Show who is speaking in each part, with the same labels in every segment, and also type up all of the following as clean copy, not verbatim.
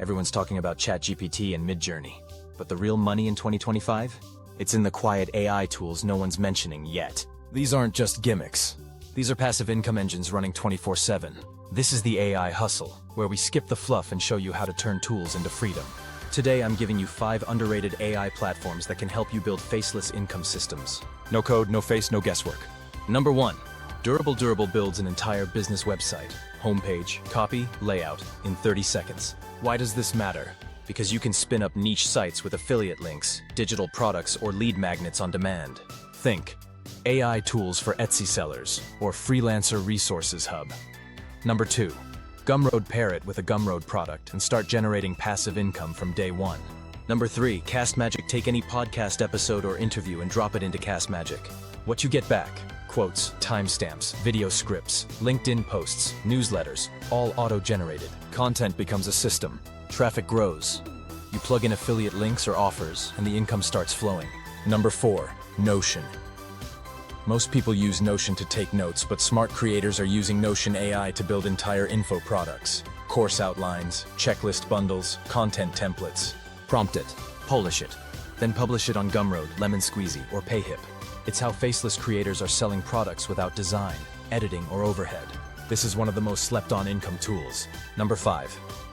Speaker 1: Everyone's talking about ChatGPT and Midjourney. But the real money in 2025? It's in the quiet AI tools no one's mentioning yet. These aren't just gimmicks. These are passive income engines running 24/7. This is the AI hustle, where we skip the fluff and show you how to turn tools into freedom. Today I'm giving you 5 underrated AI platforms that can help you build faceless income systems. No code, no face, no guesswork. Number 1. Durable builds an entire business website, homepage, copy, layout, in 30 seconds. Why does this matter? Because you can spin up niche sites with affiliate links, digital products, or lead magnets on demand. Think AI tools for Etsy sellers or Freelancer Resources Hub. Number 2. Gumroad pair it with a Gumroad product and start generating passive income from day one. Number 3. CastMagic take any podcast episode or interview and drop it into CastMagic. What you get back? Quotes, timestamps, video scripts, LinkedIn posts, newsletters, all auto-generated. Content becomes a system. Traffic grows. You plug in affiliate links or offers, and the income starts flowing. Number 4. Notion. Most people use Notion to take notes, but smart creators are using Notion AI to build entire info products. Course outlines, checklist bundles, content templates. Prompt it, polish it, then publish it on Gumroad, Lemon Squeezy, or Payhip. It's how faceless creators are selling products without design, editing, or overhead. This is one of the most slept-on income tools. Number 5.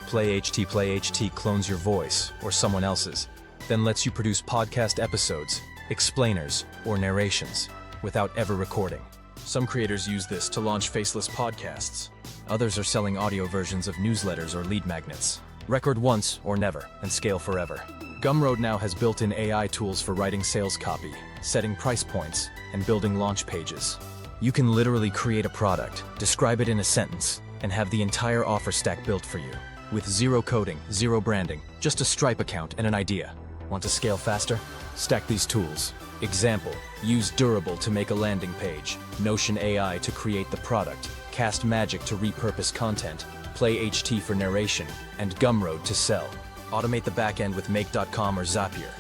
Speaker 1: PlayHT clones your voice, or someone else's, then lets you produce podcast episodes, explainers, or narrations, without ever recording. Some creators use this to launch faceless podcasts. Others are selling audio versions of newsletters or lead magnets. Record once or never, and scale forever. Gumroad now has built-in AI tools for writing sales copy, setting price points, and building launch pages. You can literally create a product, describe it in a sentence, and have the entire offer stack built for you. With zero coding, zero branding, just a Stripe account and an idea. Want to scale faster? Stack these tools. Example, use Durable to make a landing page, Notion AI to create the product, CastMagic to repurpose content, PlayHT for narration, and Gumroad to sell. Automate the backend with Make.com or Zapier.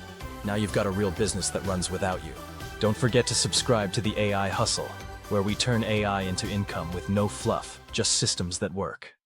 Speaker 1: Now you've got a real business that runs without you. Don't forget to subscribe to the AI Hustle, where we turn AI into income with no fluff, just systems that work.